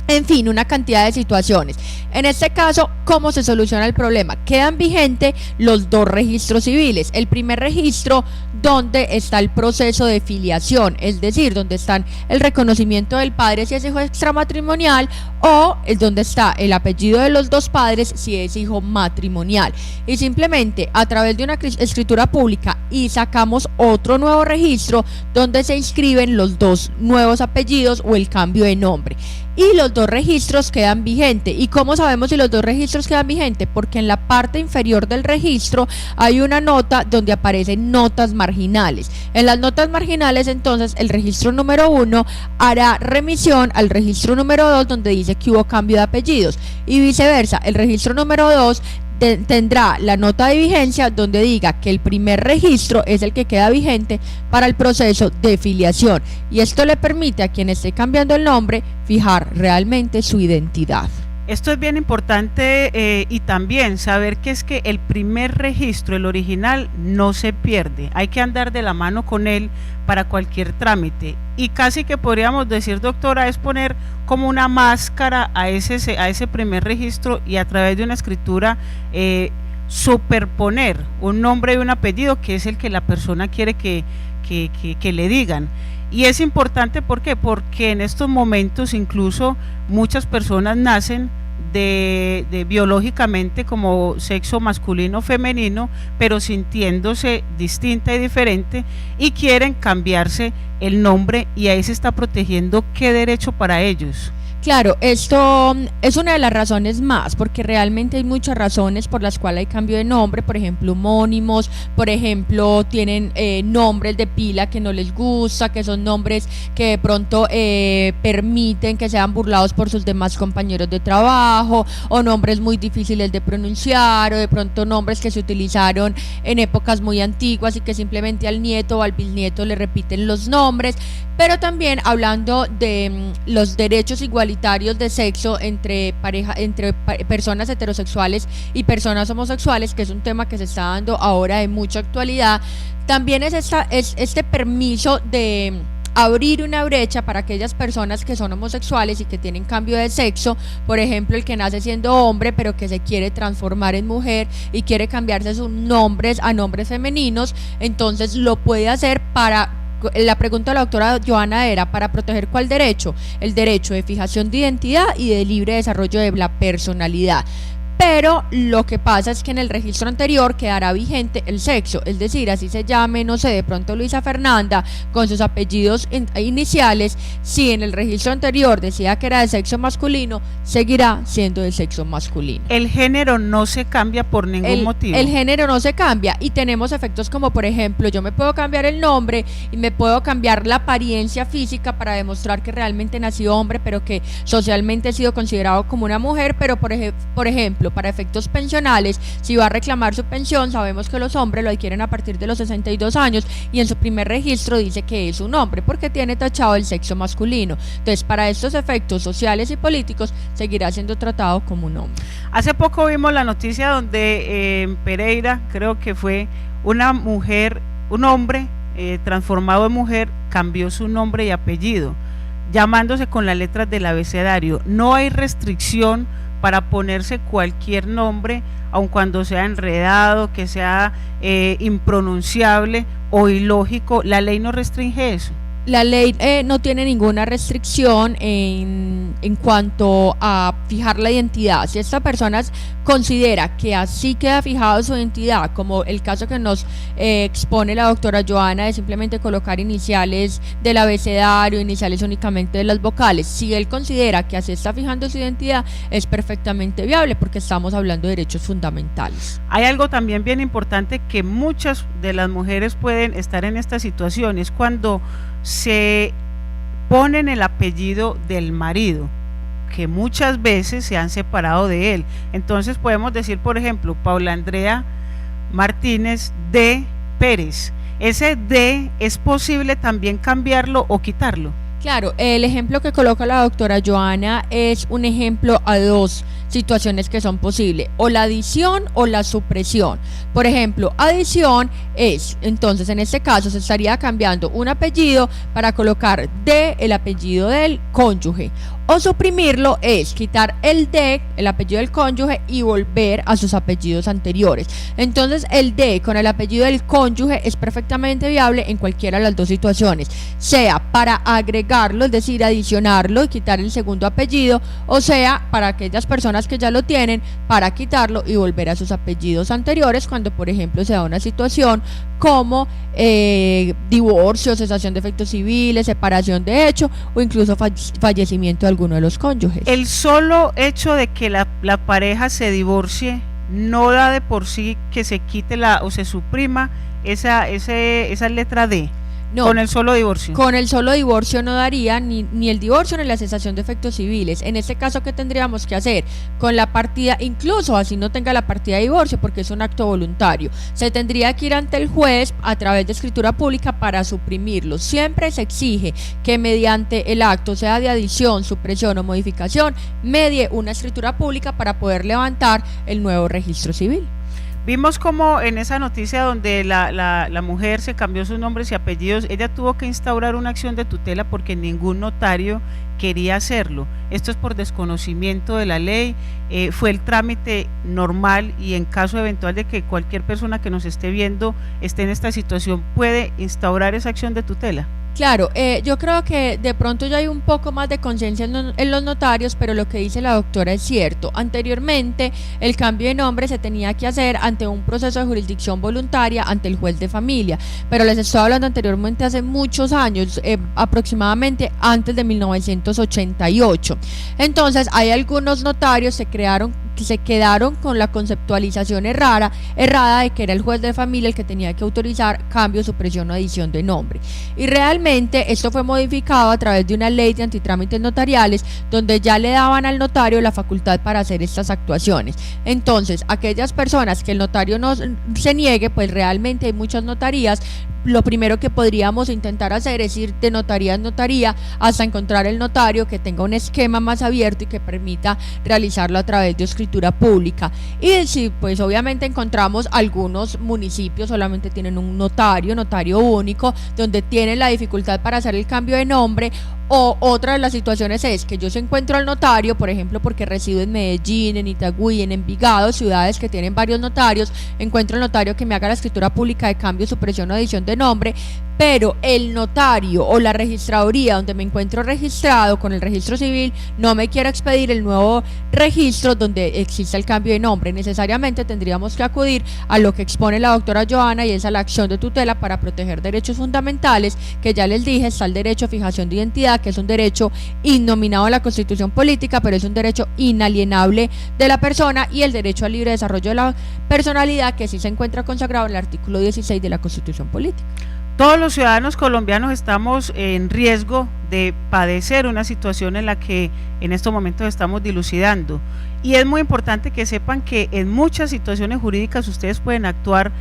En fin, una cantidad de situaciones. En este caso, ¿cómo se soluciona el problema? Quedan vigentes los dos registros civiles. El primer registro, donde está el proceso de filiación, es decir, donde están el reconocimiento del padre si es hijo extramatrimonial, o donde está el apellido de los dos padres si es hijo matrimonial. Y simplemente a través de una escritura pública y sacamos otro nuevo registro donde se inscriben los dos nuevos apellidos o el cambio de nombre. Y los dos registros quedan vigentes. ¿Y cómo sabemos si los dos registros quedan vigentes? Porque en la parte inferior del registro hay una nota donde aparecen notas marginales. En las notas marginales, entonces, el registro número 1 hará remisión al registro número 2 donde dice que hubo cambio de apellidos, y viceversa, el registro número 2 tendrá la nota de vigencia donde diga que el primer registro es el que queda vigente para el proceso de filiación, y esto le permite a quien esté cambiando el nombre fijar realmente su identidad. Esto es bien importante, y también saber que es que el primer registro, el original, no se pierde, hay que andar de la mano con él para cualquier trámite, y casi que podríamos decir, doctora, es poner como una máscara a ese primer registro, y a través de una escritura superponer un nombre y un apellido que es el que la persona quiere que le digan. Y es importante, ¿por qué? Porque en estos momentos incluso muchas personas nacen de biológicamente como sexo masculino o femenino, pero sintiéndose distinta y diferente, y quieren cambiarse el nombre, y ahí se está protegiendo qué derecho para ellos. Claro, esto es una de las razones más, porque realmente hay muchas razones por las cuales hay cambio de nombre. Por ejemplo, homónimos, por ejemplo, tienen nombres de pila que no les gusta, que son nombres que de pronto permiten que sean burlados por sus demás compañeros de trabajo, o nombres muy difíciles de pronunciar, o de pronto nombres que se utilizaron en épocas muy antiguas y que simplemente al nieto o al bisnieto le repiten los nombres. Pero también hablando de los derechos igualitarios de sexo entre personas heterosexuales y personas homosexuales, que es un tema que se está dando ahora de mucha actualidad, también es este permiso de abrir una brecha para aquellas personas que son homosexuales y que tienen cambio de sexo. Por ejemplo, el que nace siendo hombre pero que se quiere transformar en mujer y quiere cambiarse sus nombres a nombres femeninos, entonces lo puede hacer. La pregunta de la doctora Joana era: ¿para proteger cuál derecho? El derecho de fijación de identidad y de libre desarrollo de la personalidad. pero lo que pasa es que en el registro anterior quedará vigente el sexo, es decir, así se llame, no sé, de pronto Luisa Fernanda con sus apellidos iniciales, si en el registro anterior decía que era de sexo masculino, seguirá siendo de sexo masculino. El género no se cambia por ningún motivo. El género no se cambia, y tenemos efectos como, por ejemplo, yo me puedo cambiar el nombre y me puedo cambiar la apariencia física para demostrar que realmente nací hombre, pero que socialmente he sido considerado como una mujer, pero por ejemplo, para efectos pensionales, si va a reclamar su pensión, sabemos que los hombres lo adquieren a partir de los 62 años y en su primer registro dice que es un hombre porque tiene tachado el sexo masculino. Entonces, para estos efectos sociales y políticos, seguirá siendo tratado como un hombre. Hace poco vimos la noticia donde en Pereira, creo que fue una mujer, un hombre transformado en mujer, cambió su nombre y apellido, llamándose con las letras del abecedario. No hay restricción para ponerse cualquier nombre, aun cuando sea enredado, que sea impronunciable o ilógico. ¿La ley no restringe eso? La ley no tiene ninguna restricción en cuanto a fijar la identidad. Si esta persona considera que así queda fijado su identidad, como el caso que nos expone la doctora Joana de simplemente colocar iniciales del abecedario, iniciales únicamente de las vocales, si él considera que así está fijando su identidad, es perfectamente viable porque estamos hablando de derechos fundamentales. Hay algo también bien importante que muchas de las mujeres pueden estar en esta situación, es cuando se ponen el apellido del marido, que muchas veces se han separado de él. Entonces podemos decir, por ejemplo, Paula Andrea Martínez de Pérez. Ese de, ¿es posible también cambiarlo o quitarlo? Claro, el ejemplo que coloca la doctora Joana es un ejemplo a dos situaciones que son posibles, o la adición o la supresión. Por ejemplo, adición es, entonces en este caso se estaría cambiando un apellido para colocar de el apellido del cónyuge, o suprimirlo es quitar el de, el apellido del cónyuge, y volver a sus apellidos anteriores. Entonces el de con el apellido del cónyuge es perfectamente viable en cualquiera de las dos situaciones, sea para agregarlo, es decir, adicionarlo y quitar el segundo apellido, o sea, para aquellas personas que ya lo tienen, para quitarlo y volver a sus apellidos anteriores cuando, por ejemplo, se da una situación como divorcio, cesación de efectos civiles, separación de hecho o incluso fallecimiento de alguno de los cónyuges. El solo hecho de que la pareja se divorcie no da de por sí que se quite o se suprima esa letra D. No, con el solo divorcio. Con el solo divorcio no daría ni el divorcio ni la cesación de efectos civiles. En este caso, ¿qué tendríamos que hacer? Con la partida, incluso así no tenga la partida de divorcio, porque es un acto voluntario, se tendría que ir ante el juez a través de escritura pública para suprimirlo. Siempre se exige que mediante el acto, sea de adición, supresión o modificación, medie una escritura pública para poder levantar el nuevo registro civil. Vimos como en esa noticia donde la mujer se cambió sus nombres y apellidos, ella tuvo que instaurar una acción de tutela porque ningún notario quería hacerlo. Esto es por desconocimiento de la ley, fue el trámite normal, y en caso eventual de que cualquier persona que nos esté viendo esté en esta situación, puede instaurar esa acción de tutela. Claro, yo creo que de pronto ya hay un poco más de conciencia en los notarios, pero lo que dice la doctora es cierto. Anteriormente el cambio de nombre se tenía que hacer ante un proceso de jurisdicción voluntaria ante el juez de familia, pero les estoy hablando anteriormente hace muchos años, aproximadamente antes de 1988. Entonces hay algunos notarios que se quedaron con la conceptualización errada de que era el juez de familia el que tenía que autorizar cambio, supresión o adición de nombre, y realmente esto fue modificado a través de una ley de antitrámites notariales donde ya le daban al notario la facultad para hacer estas actuaciones. Entonces aquellas personas que el notario no se niegue, pues realmente hay muchas notarías, lo primero que podríamos intentar hacer es ir de notaría en notaría hasta encontrar el notario que tenga un esquema más abierto y que permita realizarlo a través de escritura pública. Y si pues obviamente encontramos algunos municipios solamente tienen un notario único, donde tienen la dificultad para hacer el cambio de nombre, o otra de las situaciones es que yo se encuentro al notario, por ejemplo, porque resido en Medellín, en Itagüí, en Envigado, ciudades que tienen varios notarios, encuentro el notario que me haga la escritura pública de cambio, supresión o adición de nombre, pero el notario o la registraduría donde me encuentro registrado con el registro civil no me quiere expedir el nuevo registro donde existe el cambio de nombre. Necesariamente tendríamos que acudir a lo que expone la doctora Joana, y es a la acción de tutela para proteger derechos fundamentales, que ya les dije, está el derecho a fijación de identidad, que es un derecho innominado en la Constitución política, pero es un derecho inalienable de la persona, y el derecho al libre desarrollo de la personalidad, que sí se encuentra consagrado en el artículo 16 de la Constitución política. Todos los ciudadanos colombianos estamos en riesgo de padecer una situación en la que en estos momentos estamos dilucidando, y es muy importante que sepan que en muchas situaciones jurídicas ustedes pueden actuar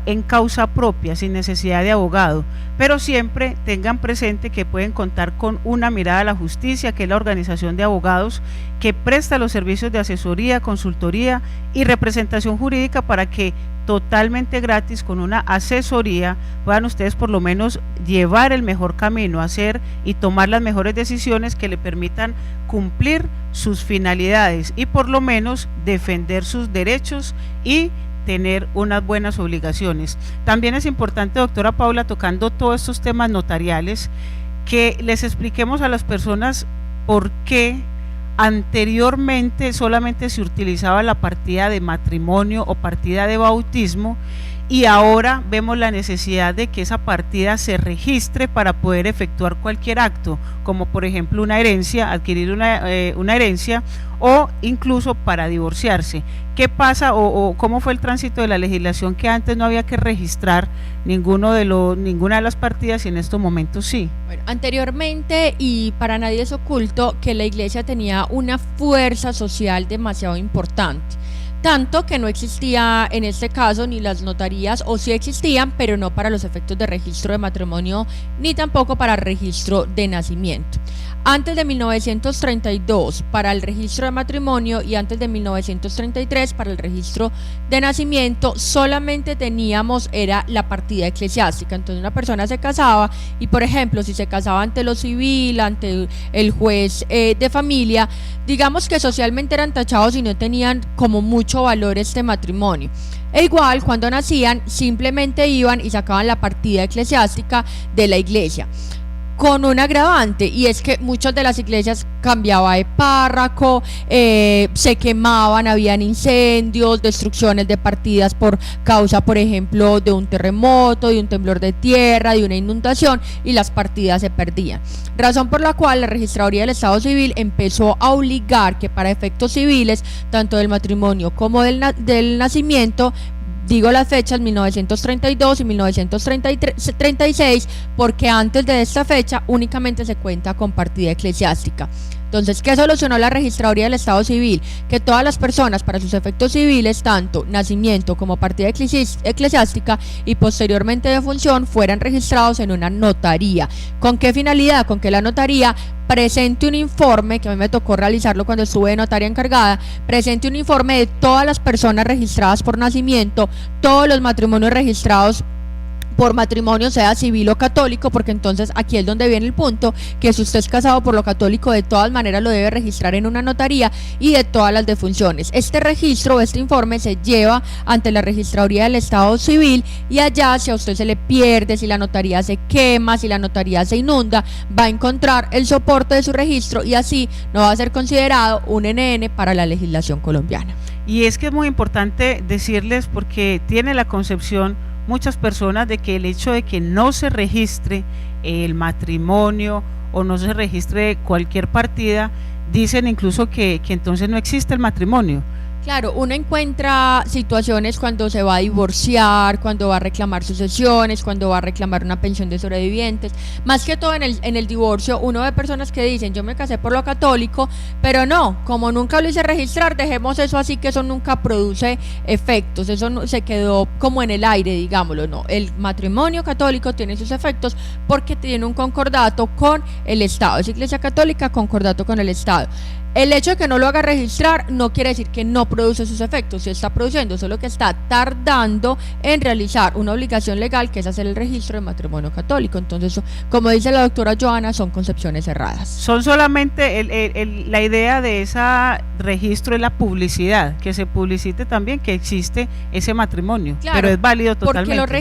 en causa propia sin necesidad de abogado, pero siempre tengan presente que pueden contar con Una Mirada a la Justicia, que es la organización de abogados que presta los servicios de asesoría, consultoría y representación jurídica para que totalmente gratis, con una asesoría, puedan ustedes por lo menos llevar el mejor camino, hacer y tomar las mejores decisiones que le permitan cumplir sus finalidades y por lo menos defender sus derechos y tener unas buenas obligaciones. También es importante, doctora Paula, tocando todos estos temas notariales, que les expliquemos a las personas por qué anteriormente solamente se utilizaba la partida de matrimonio o partida de bautismo, y ahora vemos la necesidad de que esa partida se registre para poder efectuar cualquier acto, como por ejemplo una herencia, adquirir una herencia, o incluso para divorciarse. ¿Qué pasa o cómo fue el tránsito de la legislación, que antes no había que registrar ninguna de las partidas y en estos momentos sí? Bueno, anteriormente, y para nadie es oculto, que la iglesia tenía una fuerza social demasiado importante, tanto que no existía en este caso ni las notarías, o sí existían, pero no para los efectos de registro de matrimonio ni tampoco para registro de nacimiento. Antes de 1932 para el registro de matrimonio y antes de 1933 para el registro de nacimiento solamente teníamos era la partida eclesiástica. Entonces una persona se casaba y, por ejemplo, si se casaba ante lo civil, ante el juez de familia, digamos que socialmente eran tachados y no tenían como mucho valor este matrimonio. E igual cuando nacían simplemente iban y sacaban la partida eclesiástica de la iglesia, con un agravante, y es que muchas de las iglesias cambiaba de párroco, se quemaban, habían incendios, destrucciones de partidas por causa, por ejemplo, de un terremoto, de un temblor de tierra, de una inundación, y las partidas se perdían. Razón por la cual la Registraduría del Estado Civil empezó a obligar que para efectos civiles, tanto del matrimonio como del nacimiento, digo las fechas 1932 y 1936, porque antes de esta fecha únicamente se cuenta con partida eclesiástica. Entonces, ¿qué solucionó la Registraduría del Estado Civil? Que todas las personas para sus efectos civiles, tanto nacimiento como partida eclesiástica y posteriormente defunción, fueran registrados en una notaría. ¿Con qué finalidad? Con que la notaría presente un informe, que a mí me tocó realizarlo cuando estuve de notaria encargada, presente un informe de todas las personas registradas por nacimiento, todos los matrimonios registrados por matrimonio, sea civil o católico, porque entonces aquí es donde viene el punto, que si usted es casado por lo católico, de todas maneras lo debe registrar en una notaría, y de todas las defunciones. Este registro, este informe se lleva ante la Registraduría del Estado Civil, y allá, si a usted se le pierde, si la notaría se quema, si la notaría se inunda, va a encontrar el soporte de su registro, y así no va a ser considerado un NN para la legislación colombiana. Y es que es muy importante decirles, porque tiene la concepción muchas personas de que el hecho de que no se registre el matrimonio o no se registre cualquier partida, dicen incluso que entonces no existe el matrimonio. Claro, uno encuentra situaciones cuando se va a divorciar, cuando va a reclamar sucesiones, cuando va a reclamar una pensión de sobrevivientes. Más que todo en el divorcio, uno ve personas que dicen, yo me casé por lo católico, pero no, como nunca lo hice registrar, dejemos eso así, que eso nunca produce efectos, eso se quedó como en el aire, digámoslo. No, el matrimonio católico tiene sus efectos porque tiene un concordato con el Estado, es Iglesia Católica, concordato con el Estado. El hecho de que no lo haga registrar no quiere decir que no produce sus efectos, sí está produciendo, solo que está tardando en realizar una obligación legal que es hacer el registro de matrimonio católico. Entonces, como dice la doctora Joana, son concepciones erradas. Son solamente la idea de ese registro es la publicidad, que se publicite también que existe ese matrimonio, claro, pero es válido totalmente. Porque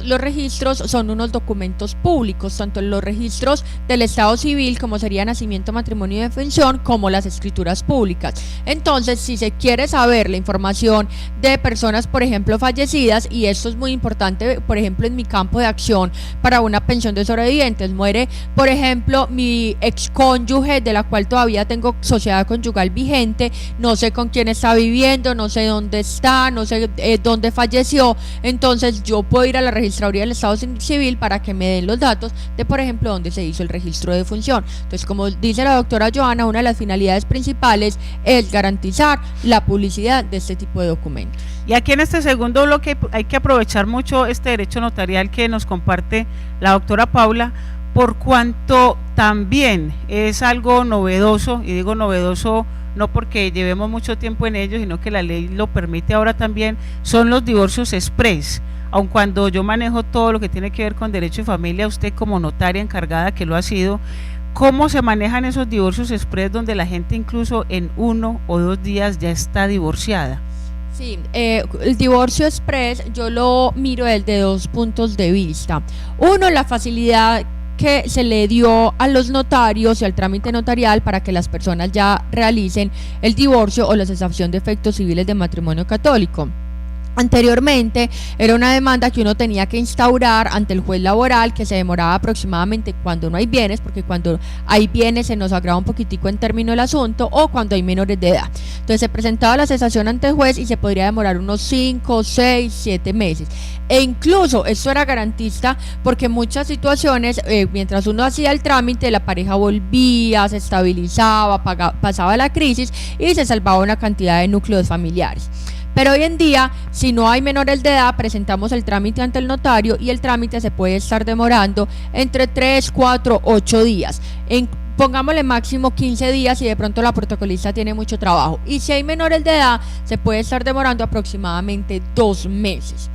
los registros son unos documentos públicos, tanto los registros del Estado civil, como sería nacimiento, matrimonio y defunción, como las escrituras públicas. Entonces, si se quiere saber la información de personas, por ejemplo, fallecidas, y esto es muy importante, por ejemplo, en mi campo de acción para una pensión de sobrevivientes, muere, por ejemplo, mi excónyuge, de la cual todavía tengo sociedad conyugal vigente, no sé con quién está viviendo, no sé dónde está, no sé dónde falleció, entonces yo puedo ir a la registraduría del Estado civil para que me den los datos de, por ejemplo, dónde se hizo el registro de defunción. Entonces, como dice la doctora Joana, una de las finalidades principales es garantizar la publicidad de este tipo de documentos. Y aquí en este segundo bloque hay que aprovechar mucho este derecho notarial que nos comparte la doctora Paula, por cuanto también es algo novedoso, y digo novedoso no porque llevemos mucho tiempo en ello, sino que la ley lo permite ahora también, son los divorcios express. Aun cuando yo manejo todo lo que tiene que ver con derecho de familia, usted como notaria encargada que lo ha sido, ¿cómo se manejan esos divorcios express donde la gente incluso en 1 o 2 días ya está divorciada? Sí, el divorcio express yo lo miro desde 2 puntos de vista. Uno, la facilidad que se le dio a los notarios y al trámite notarial para que las personas ya realicen el divorcio o la cesación de efectos civiles de matrimonio católico. Anteriormente era una demanda que uno tenía que instaurar ante el juez laboral, que se demoraba aproximadamente cuando no hay bienes, porque cuando hay bienes se nos agrava un poquitico en término el asunto, o cuando hay menores de edad. Entonces se presentaba la cesación ante el juez y se podría demorar unos 5, 6, 7 meses. E incluso esto era garantista porque en muchas situaciones, mientras uno hacía el trámite, la pareja volvía, se estabilizaba, pasaba la crisis y se salvaba una cantidad de núcleos familiares. Pero hoy en día, si no hay menores de edad, presentamos el trámite ante el notario y el trámite se puede estar demorando entre 3, 4, 8 días. Pongámosle máximo 15 días si de pronto la protocolista tiene mucho trabajo. Y si hay menores de edad, se puede estar demorando aproximadamente 2 meses.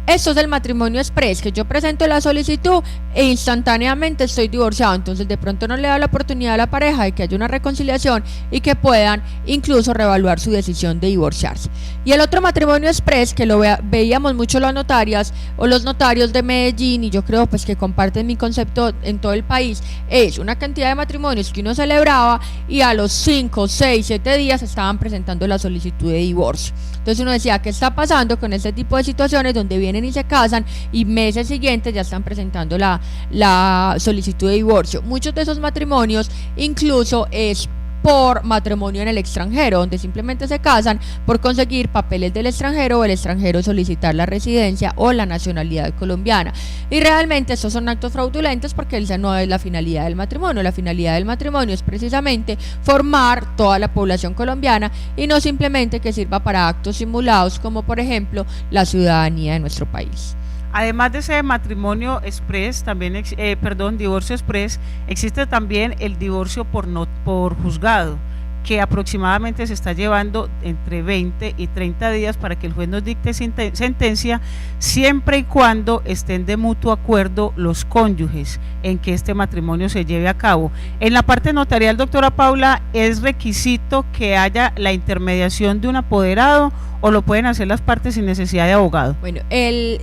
Esto es el matrimonio express, que yo presento la solicitud e instantáneamente estoy divorciado. Entonces de pronto no le da la oportunidad a la pareja de que haya una reconciliación y que puedan incluso reevaluar su decisión de divorciarse. Y el otro matrimonio express, que lo veíamos mucho las notarias o los notarios de Medellín, y yo creo pues que comparten mi concepto en todo el país, es una cantidad de matrimonios que uno celebraba y a los 5, 6, 7 días estaban presentando la solicitud de divorcio. Entonces uno decía, ¿qué está pasando con este tipo de situaciones donde vienen y se casan y meses siguientes ya están presentando la solicitud de divorcio? Muchos de esos matrimonios incluso es por matrimonio en el extranjero, donde simplemente se casan por conseguir papeles del extranjero o el extranjero solicitar la residencia o la nacionalidad colombiana. Y realmente estos son actos fraudulentos porque esa no es la finalidad del matrimonio. La finalidad del matrimonio es precisamente formar toda la población colombiana y no simplemente que sirva para actos simulados como por ejemplo la ciudadanía de nuestro país. Además de ese matrimonio express, también, divorcio express, existe también el divorcio por juzgado, que aproximadamente se está llevando entre 20 y 30 días para que el juez nos dicte sentencia, siempre y cuando estén de mutuo acuerdo los cónyuges en que este matrimonio se lleve a cabo. En la parte notarial, doctora Paula, ¿es requisito que haya la intermediación de un apoderado o lo pueden hacer las partes sin necesidad de abogado? Bueno,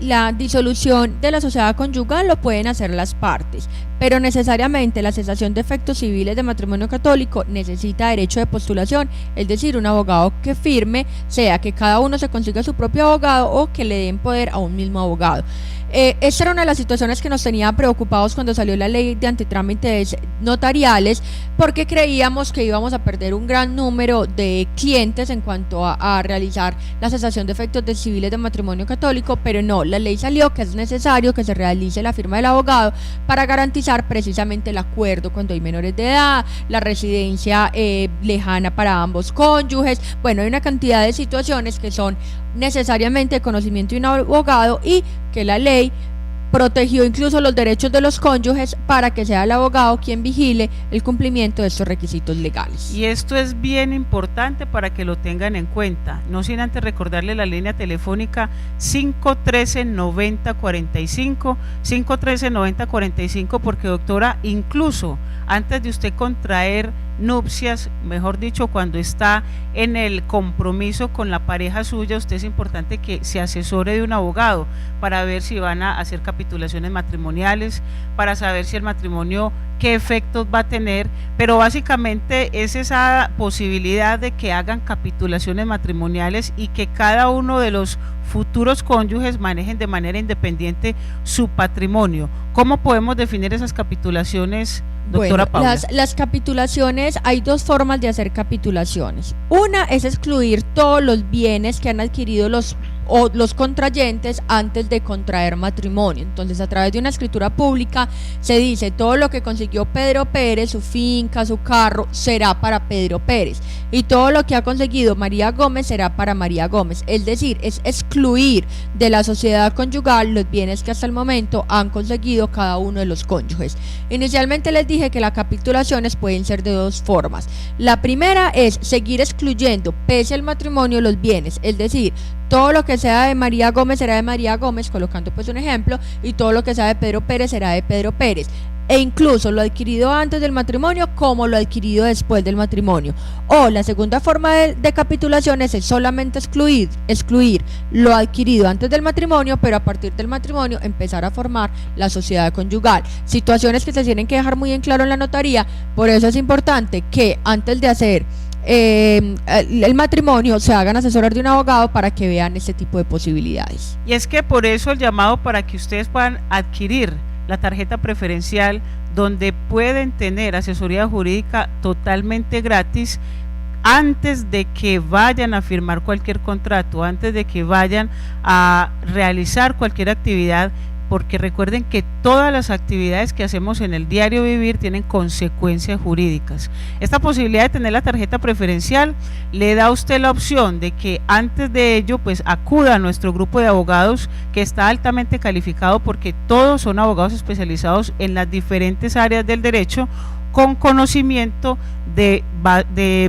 la disolución de la sociedad conyugal lo pueden hacer las partes, pero necesariamente la cesación de efectos civiles de matrimonio católico necesita derecho de postulación, es decir, un abogado que firme, sea que cada uno se consiga su propio abogado o que le den poder a un mismo abogado. Esta era una de las situaciones que nos tenía preocupados cuando salió la ley de antitrámites notariales, porque creíamos que íbamos a perder un gran número de clientes en cuanto a realizar la cesación de efectos de civiles de matrimonio católico, pero no, la ley salió que es necesario que se realice la firma del abogado para garantizar precisamente el acuerdo cuando hay menores de edad, la residencia lejana para ambos cónyuges. Bueno, hay una cantidad de situaciones que son necesariamente de conocimiento de un abogado y que la ley protegió incluso los derechos de los cónyuges para que sea el abogado quien vigile el cumplimiento de estos requisitos legales. Y esto es bien importante para que lo tengan en cuenta, no sin antes recordarle la línea telefónica 513-9045, 513-9045, porque doctora, incluso antes de usted contraer nupcias, mejor dicho, cuando está en el compromiso con la pareja suya, usted es importante que se asesore de un abogado para ver si van a hacer capitulaciones matrimoniales, para saber si el matrimonio qué efectos va a tener, pero básicamente es esa posibilidad de que hagan capitulaciones matrimoniales y que cada uno de los futuros cónyuges manejen de manera independiente su patrimonio. ¿Cómo podemos definir esas capitulaciones, doctora Paula? Las capitulaciones, hay dos formas de hacer capitulaciones. Una es excluir todos los bienes que han adquirido los contrayentes antes de contraer matrimonio. Entonces, a través de una escritura pública se dice: todo lo que consiguió Pedro Pérez, su finca, su carro, será para Pedro Pérez, y todo lo que ha conseguido María Gómez será para María Gómez. Es decir, es excluir de la sociedad conyugal los bienes que hasta el momento han conseguido cada uno de los cónyuges. Inicialmente les dije que las capitulaciones pueden ser de dos formas. La primera es seguir excluyendo, pese al matrimonio, los bienes, es decir, todo lo que sea de María Gómez será de María Gómez, colocando pues un ejemplo, y todo lo que sea de Pedro Pérez será de Pedro Pérez, e incluso lo adquirido antes del matrimonio como lo adquirido después del matrimonio. O la segunda forma de capitulación es solamente excluir lo adquirido antes del matrimonio, pero a partir del matrimonio empezar a formar la sociedad conyugal. Situaciones que se tienen que dejar muy en claro en la notaría, por eso es importante que antes de hacer el matrimonio se hagan asesorar de un abogado para que vean este tipo de posibilidades. Y es que por eso el llamado para que ustedes puedan adquirir la tarjeta preferencial, donde pueden tener asesoría jurídica totalmente gratis antes de que vayan a firmar cualquier contrato, antes de que vayan a realizar cualquier actividad, porque recuerden que todas las actividades que hacemos en el diario vivir tienen consecuencias jurídicas. Esta posibilidad de tener la tarjeta preferencial le da a usted la opción de que antes de ello pues acuda a nuestro grupo de abogados, que está altamente calificado, porque todos son abogados especializados en las diferentes áreas del derecho, con conocimiento de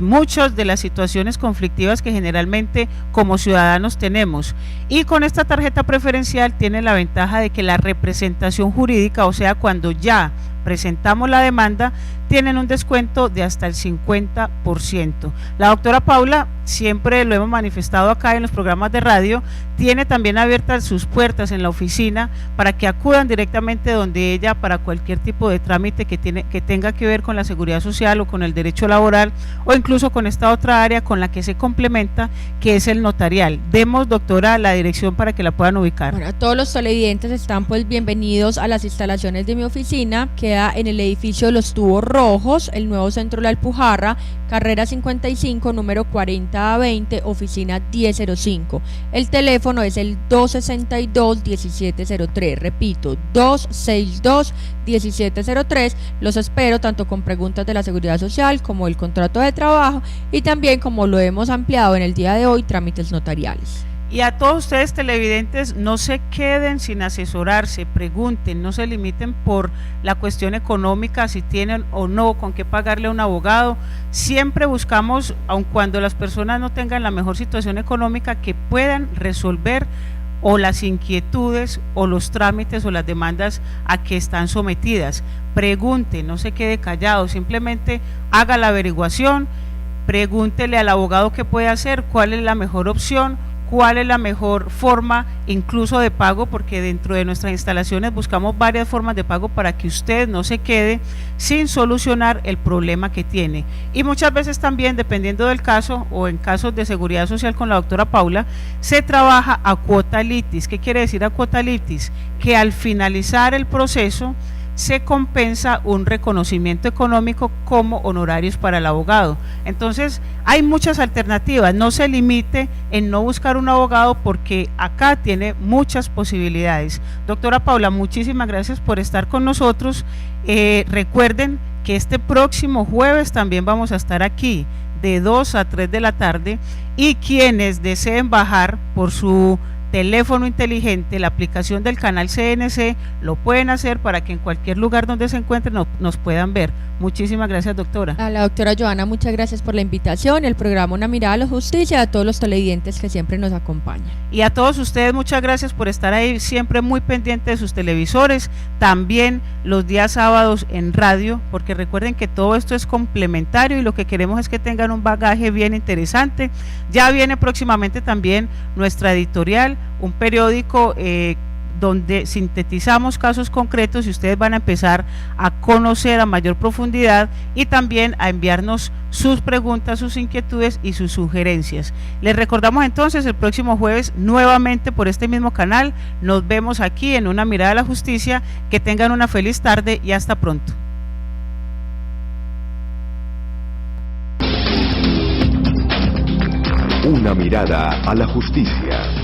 muchas de las situaciones conflictivas que generalmente como ciudadanos tenemos. Y con esta tarjeta preferencial tiene la ventaja de que la representación jurídica, o sea, cuando ya presentamos la demanda, tienen un descuento de hasta el 50%. La doctora Paula, siempre lo hemos manifestado acá en los programas de radio, tiene también abiertas sus puertas en la oficina para que acudan directamente donde ella para cualquier tipo de trámite que tenga que ver con la seguridad social o con el derecho laboral, o incluso con esta otra área con la que se complementa, que es el notarial. Demos, doctora, la dirección para que la puedan ubicar. Bueno, todos los televidentes están pues bienvenidos a las instalaciones de mi oficina. Queda en el edificio de los Tubos Rojos, el nuevo centro de la Alpujarra, carrera 55, número 4020, oficina 1005. El teléfono es el 262-1703, repito, 262-1703. Los espero tanto con preguntas de la seguridad social como el contrato de trabajo, y también, como lo hemos ampliado en el día de hoy, trámites notariales. Y a todos ustedes televidentes, no se queden sin asesorarse, pregunten, no se limiten por la cuestión económica, si tienen o no con qué pagarle a un abogado. Siempre buscamos, aun cuando las personas no tengan la mejor situación económica, que puedan resolver o las inquietudes o los trámites o las demandas a que están sometidas. Pregunte, no se quede callado, simplemente haga la averiguación, pregúntele al abogado qué puede hacer, cuál es la mejor opción, cuál es la mejor forma incluso de pago, porque dentro de nuestras instalaciones buscamos varias formas de pago para que usted no se quede sin solucionar el problema que tiene. Y muchas veces también, dependiendo del caso o en casos de seguridad social con la doctora Paula, se trabaja a cuota litis. ¿Qué quiere decir a cuota litis? Que al finalizar el proceso se compensa un reconocimiento económico como honorarios para el abogado. Entonces hay muchas alternativas, no se limite en no buscar un abogado, porque acá tiene muchas posibilidades. Doctora Paula, muchísimas gracias por estar con nosotros. Recuerden que este próximo jueves también vamos a estar aquí de 2 a 3 de la tarde, y quienes deseen bajar por su teléfono inteligente, la aplicación del canal CNC, lo pueden hacer para que en cualquier lugar donde se encuentren nos puedan ver. Muchísimas gracias, doctora. A la doctora Joana, muchas gracias por la invitación, el programa Una Mirada a la Justicia, a todos los televidentes que siempre nos acompañan. Y a todos ustedes, muchas gracias por estar ahí siempre muy pendientes de sus televisores, también los días sábados en radio, porque recuerden que todo esto es complementario y lo que queremos es que tengan un bagaje bien interesante. Ya viene próximamente también nuestra editorial, un periódico donde sintetizamos casos concretos y ustedes van a empezar a conocer a mayor profundidad y también a enviarnos sus preguntas, sus inquietudes y sus sugerencias. Les recordamos entonces el próximo jueves nuevamente por este mismo canal. Nos vemos aquí en Una Mirada a la Justicia. Que tengan una feliz tarde y hasta pronto. Una mirada a la justicia.